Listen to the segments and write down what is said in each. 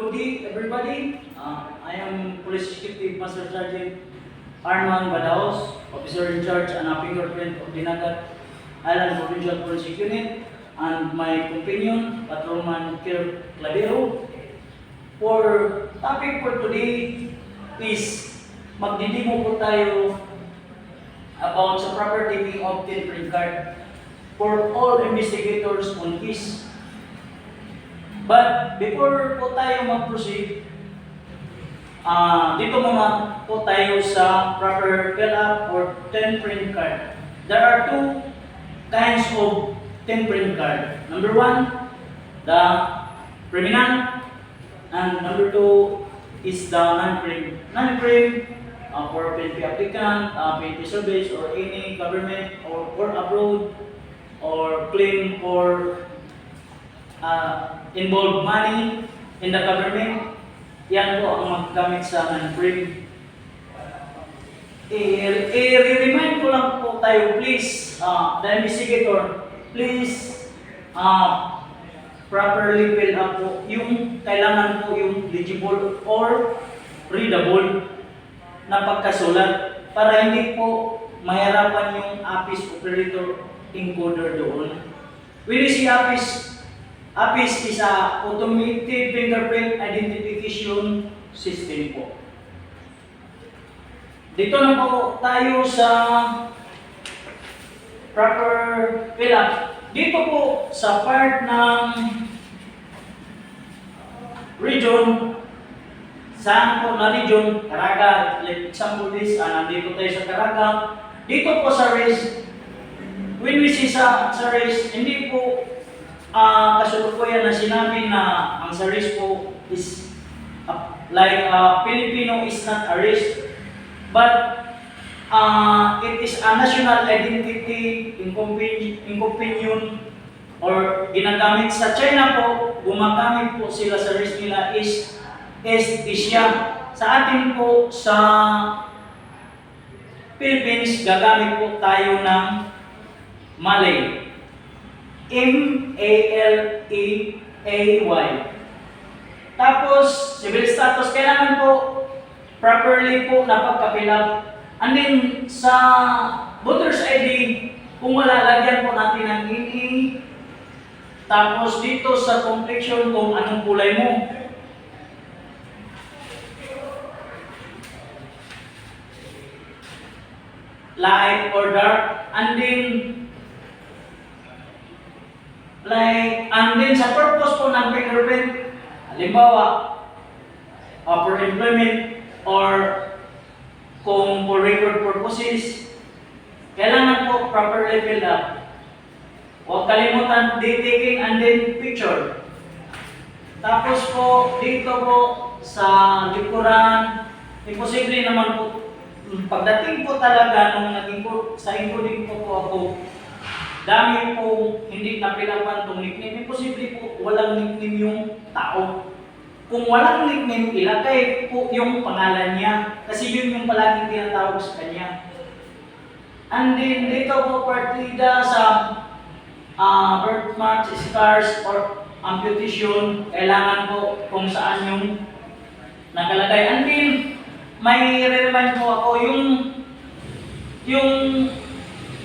good day, everybody. I am Police Executive Master Sergeant Arman Badaos, Officer in Charge and Fingerprint of Dinagat Island Provincial Police Unit, and my companion, Patrolman Kirk Clavero. For topic for today is magdidimo po tayo about sa proper taking of tinprint card for all investigators on case. But before po tayo mag-proceed, dito muna po tayo sa proper fill-up or tinprint card. There are two kinds of tinprint card. Number one, the criminal, and number two is the non-crim. Non-crim for PNP applicant, PNP service, or any government or abroad, or claim for involve money in the government. Yan po ang maggamit sa non-crim. I-remind ko lang po tayo, please, the investigator, please properly fill up po yung kailangan po yung legible or readable na pagkasulat para hindi po mahirapan yung APIS operator encoder doon. When you see APIS is a automated fingerprint identification system po. Dito na po tayo sa proper fill up. Dito po sa part ng region, saan po na region, Caraga, like example this, nandito tayo sa Caraga. Dito po sa race, when we see sa race, hindi po kasulukuyan na sinabi na ang sa race po is like Filipino is not a race, but it is a national identity in opinion or ginagamit sa China po, gumagamit po sila sa race nila is East Asia. Sa atin po sa Philippines, gagamit po tayo ng Malay. M-A-L-E-A-Y. Tapos, civil status, kailangan po properly po napagkapilap. And then, sa voter's ID, kung wala, lagyan po natin ng NE. Tapos, dito sa complexion, kung anong kulay mo. Light or dark. And then sa purpose po ng fingerprint, halimbawa, for employment or kung for record purposes, kailangan po properly filled up. Huwag kalimutan date taking and then picture. Tapos po, dito po sa likuran, imposible naman po, pagdating po talaga nung naging po, sa encoding po ako, dami po hindi napilapan itong nickname. Imposible po walang nickname yung tao. Kung walang nickname, ilagay po yung pangalan niya. Kasi yun yung palaging tinatawag sa kanya. And then dito po partida sa birthmarks, scars, or amputation. Kailangan po kung saan yung nakalagay. And then may remind po ako yung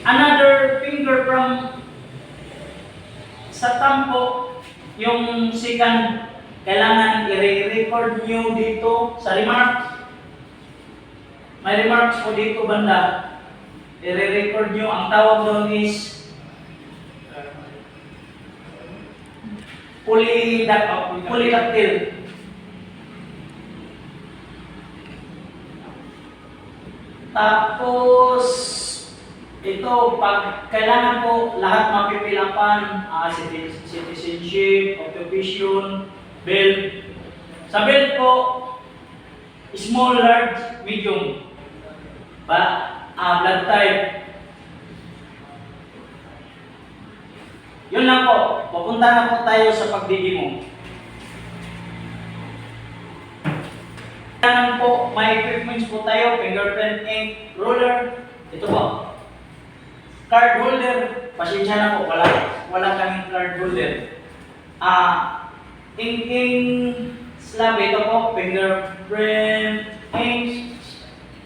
another finger from sa thumb po, yung second, kailangan i-record nyo dito sa remarks. May remarks po dito banda. I-record nyo. Ang tawag doon is polydactyl. Tapos, ito, pag kailangan po lahat mapipilapan, citizenship, occupation, belt. Sa belt po, small, large, medium. Blood type. Yun lang po. Papunta na po tayo sa pagdidimo. Kailangan po, may equipments po tayo, fingerprint, ink, ruler. Ito po. Card holder, pasensya na po, wala kaming card holder. Inking slab, ito po, fingerprint ink.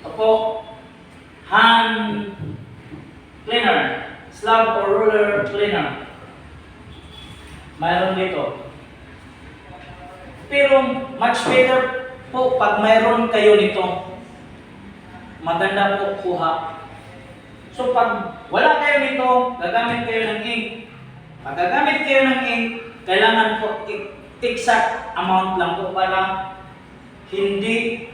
Ito po, hand cleaner, slab or ruler cleaner. Mayroon dito. Pero much better po pag mayroon kayo nito. Maganda po kuha. So pag wala kayo nito, gagamit kayo ng ink. Pag gagamit kayo ng ink, kailangan po exact amount lang po para hindi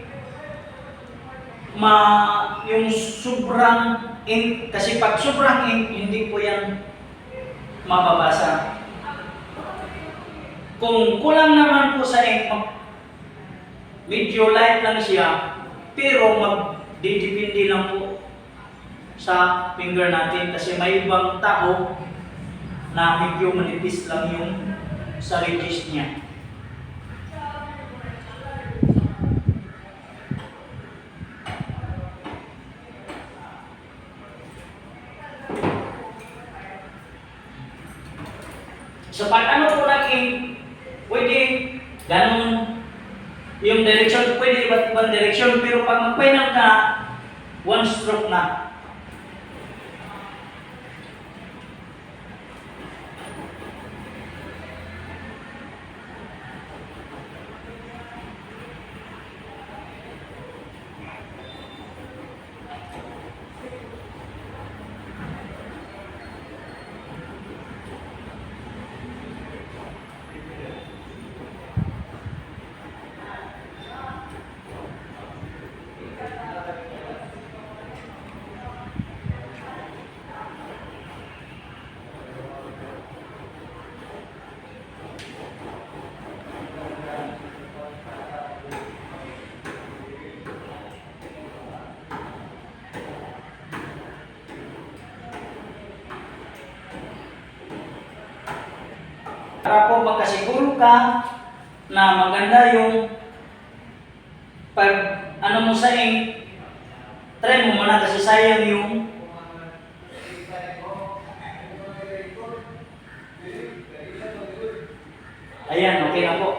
yung sobrang ink. Kasi pag sobrang ink, hindi po yan mababasa. Kung kulang naman po sa ink, medyo light lang siya, pero magdidepende lang po sa finger natin kasi may ibang tao na medyo manipis lang yung sa ridges niya. So pag ano po ng ink, pwede ganun yung direction, pwede iba't ibang direction, pero pag mag-final ka, one stroke na. Para po magkasiguro ka na maganda yung pag ano mo sa ink, try mo muna kasi sayang yung ayan, okay na po.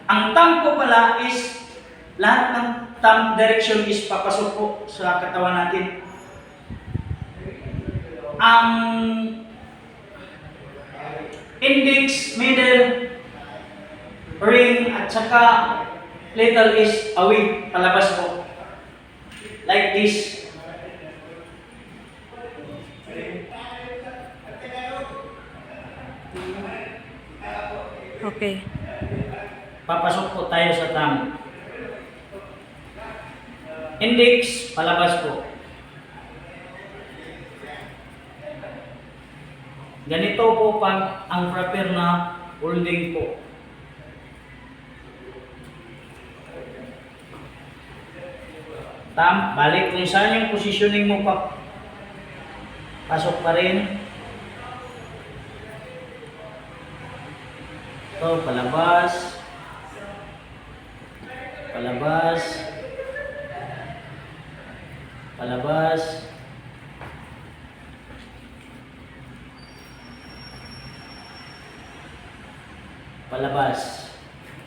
Ang thumb ko pala is lahat ng thumb direction is papasok po sa katawan natin. Ang index, middle, ring, at saka little is away, palabas po. Like this. Okay. Papasok po tayo sa thumb. Index, palabas po. Ganito po pag ang proper na holding po. Balik kung saan yung positioning mo pa. Pasok pa rin. Ito, palabas. Palabas. Palabas. Palabas.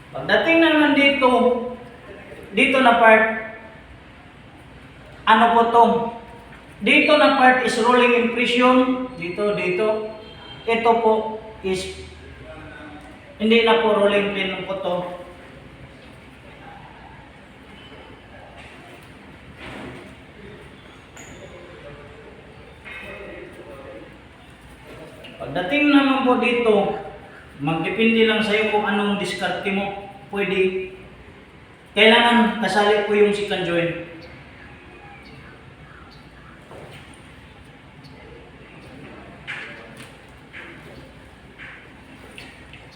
Pagdating naman dito, dito na part, ano po to? Dito na part is rolling impression. Dito, dito. Ito po is, hindi na po rolling pin po to. Pagdating naman po dito, magdepende lang sa'yo kung anong diskarte mo. Pwede. Kailangan kasali po yung second joint.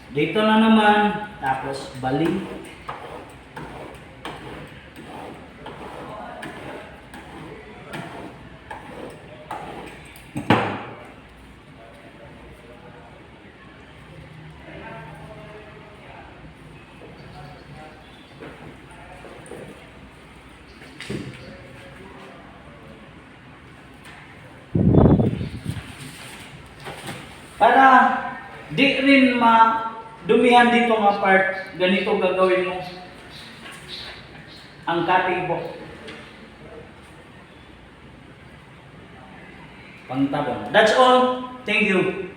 Dito na naman, tapos balik. Para di rin dumihan dito nga part, ganito gagawin mo. Ang cutting po. Pangtabon. That's all. Thank you.